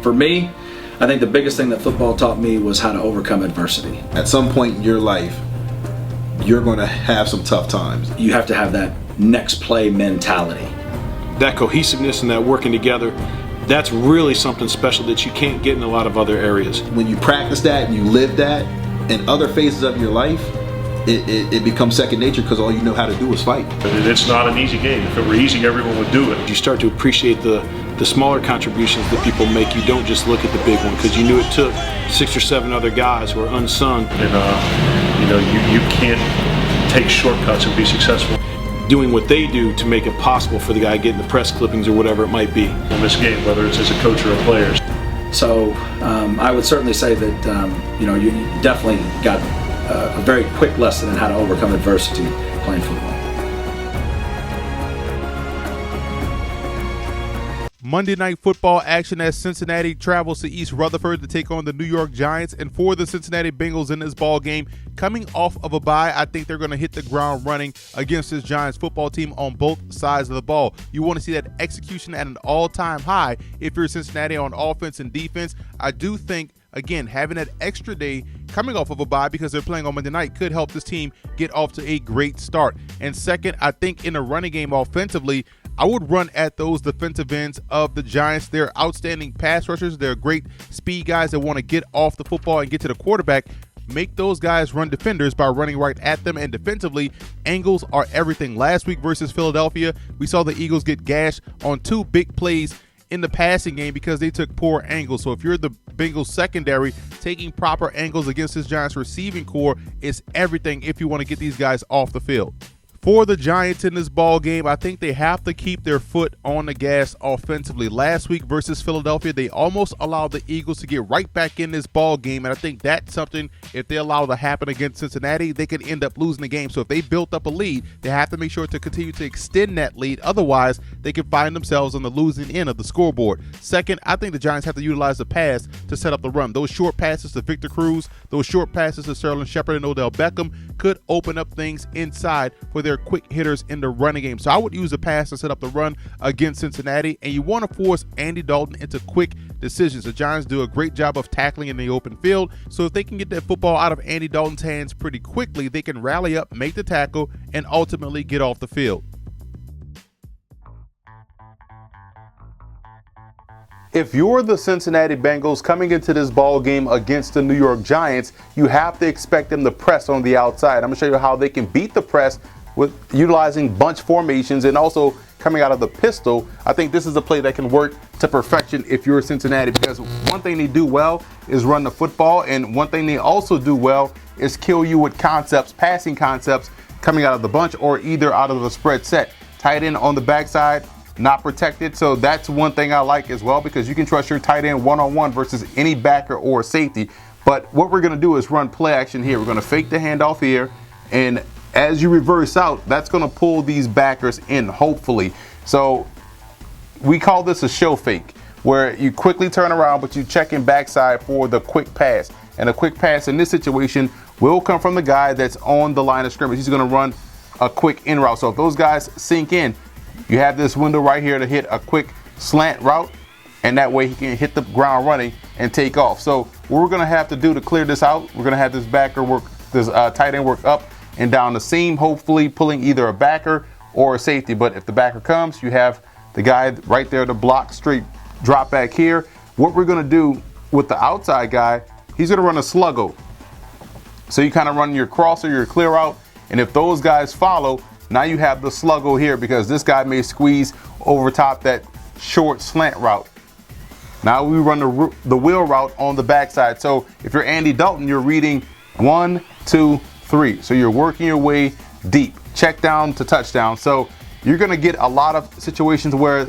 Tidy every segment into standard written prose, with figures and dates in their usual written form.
For me, I think the biggest thing that football taught me was how to overcome adversity. At some point in your life, you're going to have some tough times. You have to have that next play mentality. That cohesiveness and that working together, that's really something special that you can't get in a lot of other areas. When you practice that and you live that in other phases of your life, it becomes second nature because all you know how to do is fight. It's not an easy game. If it were easy, everyone would do it. You start to appreciate the smaller contributions that people make. You don't just look at the big one because you knew it took 6 or 7 other guys who are unsung. And you can't take shortcuts and be successful. Doing what they do to make it possible for the guy getting the press clippings or whatever it might be. In this game, whether it's as a coach or a player. So I would certainly say that you definitely got a very quick lesson in how to overcome adversity playing football. Monday Night Football action as Cincinnati travels to East Rutherford to take on the New York Giants. And for the Cincinnati Bengals in this ball game, coming off of a bye, I think they're going to hit the ground running against this Giants football team on both sides of the ball. You want to see that execution at an all-time high if you're Cincinnati on offense and defense. I do think, again, having that extra day coming off of a bye because they're playing on Monday night could help this team get off to a great start. And second, I think in the running game offensively, I would run at those defensive ends of the Giants. They're outstanding pass rushers. They're great speed guys that want to get off the football and get to the quarterback. Make those guys run defenders by running right at them. And defensively, angles are everything. Last week versus Philadelphia, we saw the Eagles get gashed on 2 big plays in the passing game because they took poor angles. So if you're the Bengals secondary, taking proper angles against this Giants receiving core is everything if you want to get these guys off the field. For the Giants in this ball game, I think they have to keep their foot on the gas offensively. Last week versus Philadelphia, they almost allowed the Eagles to get right back in this ball game, and I think that's something, if they allow to happen against Cincinnati, they could end up losing the game. So if they built up a lead, they have to make sure to continue to extend that lead. Otherwise, they could find themselves on the losing end of the scoreboard. Second, I think the Giants have to utilize the pass to set up the run. Those short passes to Victor Cruz, those short passes to Sterling Shepard and Odell Beckham could open up things inside for their quick hitters in the running game. So I would use a pass to set up the run against Cincinnati, and you want to force Andy Dalton into quick decisions. The Giants do a great job of tackling in the open field, so if they can get that football out of Andy Dalton's hands pretty quickly, they can rally up, make the tackle, and ultimately get off the field. If you're the Cincinnati Bengals coming into this ball game against the New York Giants, you have to expect them to press on the outside. I'm going to show you how they can beat the press with utilizing bunch formations and also coming out of the pistol. I think this is a play that can work to perfection if you're Cincinnati, because one thing they do well is run the football, and one thing they also do well is kill you with concepts, passing concepts coming out of the bunch or either out of the spread set. Tight end on the backside, not protected. So that's one thing I like as well, because you can trust your tight end one-on-one versus any backer or safety. But what we're going to do is run play action here. We're going to fake the handoff here, and as you reverse out, that's going to pull these backers in, hopefully. So we call this a show fake, where you quickly turn around, but you check in backside for the quick pass. And a quick pass in this situation will come from the guy that's on the line of scrimmage. He's going to run a quick in route. So if those guys sink in, you have this window right here to hit a quick slant route, and that way he can hit the ground running and take off. So what we're going to have to do to clear this out, we're going to have this backer work, this tight end work up and down the seam, hopefully pulling either a backer or a safety. But if the backer comes, you have the guy right there to block, straight drop back here. What we're going to do with the outside guy, he's going to run a sluggo. So you kind of run your crosser, your clear out, and if those guys follow, now you have the sluggo here, because this guy may squeeze over top that short slant route. Now we run the wheel route on the backside. So if you're Andy Dalton, you're reading 1, 2, 3. So you're working your way deep, check down to touchdown. So you're going to get a lot of situations where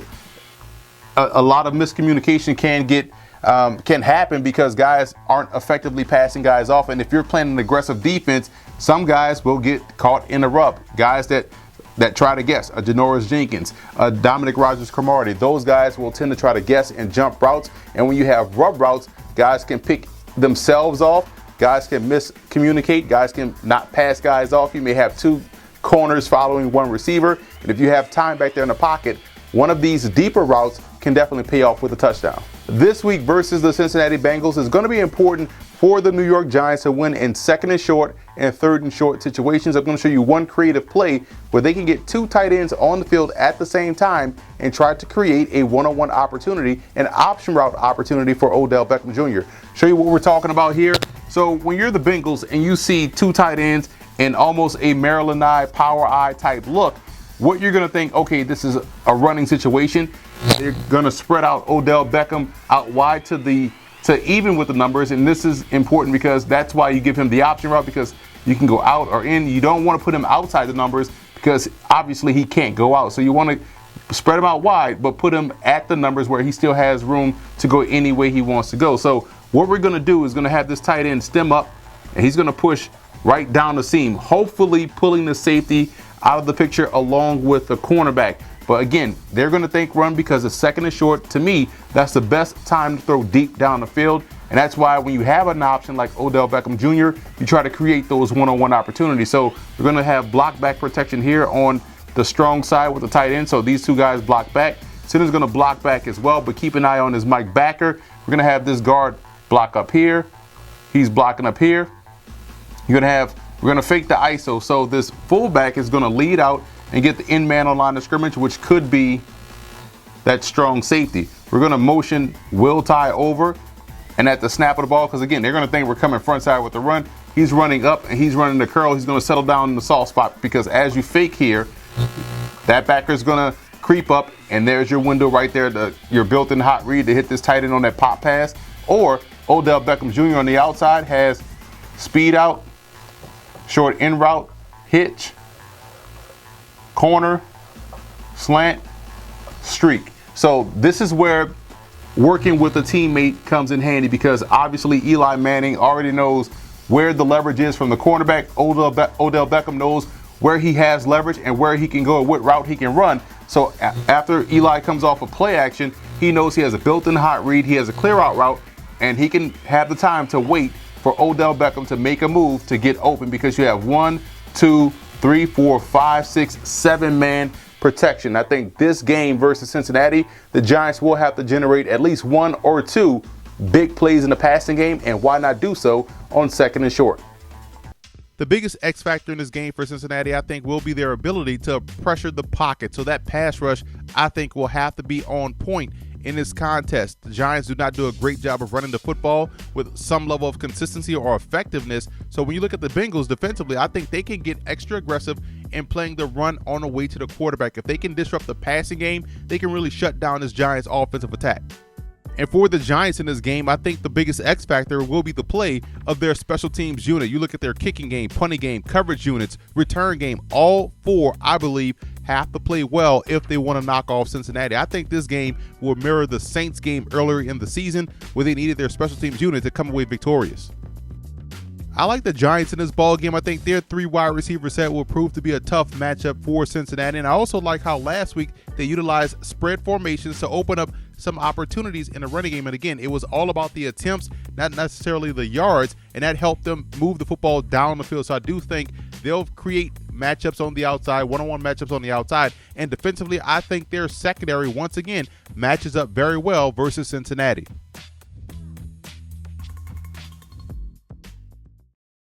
a lot of miscommunication can happen because guys aren't effectively passing guys off. And if you're playing an aggressive defense, some guys will get caught in a rub. Guys that try to guess, a Janoris Jenkins, a Dominic Rodgers-Cromartie, those guys will tend to try to guess and jump routes. And when you have rub routes, guys can pick themselves off. Guys can miscommunicate. Guys can not pass guys off. You may have 2 corners following 1 receiver. And if you have time back there in the pocket, one of these deeper routes can definitely pay off with a touchdown. This week versus the Cincinnati Bengals is going to be important for the New York Giants to win in second and short and third and short situations. I'm going to show you one creative play where they can get two tight ends on the field at the same time and try to create a one-on-one opportunity, an option route opportunity for Odell Beckham Jr. Show you what we're talking about here. So when you're the Bengals and you see two tight ends in almost a Maryland eye, power eye type look, what you're going to think, okay, this is a running situation. They're going to spread out Odell Beckham out wide to even with the numbers, and this is important because that's why you give him the option route, because you can go out or in. You don't want to put him outside the numbers because obviously he can't go out. So you want to spread him out wide, but put him at the numbers where he still has room to go any way he wants to go. So what we're going to do is going to have this tight end stem up, and he's going to push right down the seam, hopefully pulling the safety out of the picture along with the cornerback. But again, they're going to think run because it's second and short. To me, that's the best time to throw deep down the field. And that's why when you have an option like Odell Beckham Jr., you try to create those one-on-one opportunities. So we're going to have block back protection here on the strong side with the tight end. So these two guys block back. Center's going to block back as well, but keep an eye on his Mike backer. We're going to have this guard block up here. He's blocking up here. We're going to fake the ISO. So this fullback is going to lead out and get the in man on line of scrimmage, which could be that strong safety. We're going to motion Will Tye over, and at the snap of the ball, because again, they're going to think we're coming front side with the run. He's running up and he's running the curl. He's going to settle down in the soft spot because as you fake here, that backer is going to creep up, and there's your window right there, your built-in hot read to hit this tight end on that pop pass. Or Odell Beckham Jr. on the outside has speed out, short in route, hitch, corner, slant, streak. So this is where working with a teammate comes in handy, because obviously Eli Manning already knows where the leverage is from the cornerback. Odell Beckham knows where he has leverage and where he can go and what route he can run. So after Eli comes off of play action, he knows he has a built-in hot read, he has a clear out route, and he can have the time to wait for Odell Beckham to make a move to get open, because you have 1, 2, 3, 4, 5, 6, 7-man protection. I think this game versus Cincinnati, the Giants will have to generate at least 1 or 2 big plays in the passing game, and why not do so on second and short? The biggest X factor in this game for Cincinnati, I think, will be their ability to pressure the pocket. So that pass rush, I think, will have to be on point in this contest. The Giants do not do a great job of running the football with some level of consistency or effectiveness. So when you look at the Bengals defensively, I think they can get extra aggressive in playing the run on the way to the quarterback. If they can disrupt the passing game, they can really shut down this Giants offensive attack. And for the Giants in this game, I think the biggest X factor will be the play of their special teams unit. You look at their kicking game, punting game, coverage units, return game, all four, I believe, have to play well if they want to knock off Cincinnati. I think this game will mirror the Saints game earlier in the season, where they needed their special teams unit to come away victorious. I like the Giants in this ball game. I think their 3 wide receiver set will prove to be a tough matchup for Cincinnati. And I also like how last week they utilized spread formations to open up some opportunities in the running game. And again, it was all about the attempts, not necessarily the yards, and that helped them move the football down the field. So I do think they'll create matchups on the outside, one-on-one matchups on the outside. And defensively, I think their secondary, once again, matches up very well versus Cincinnati.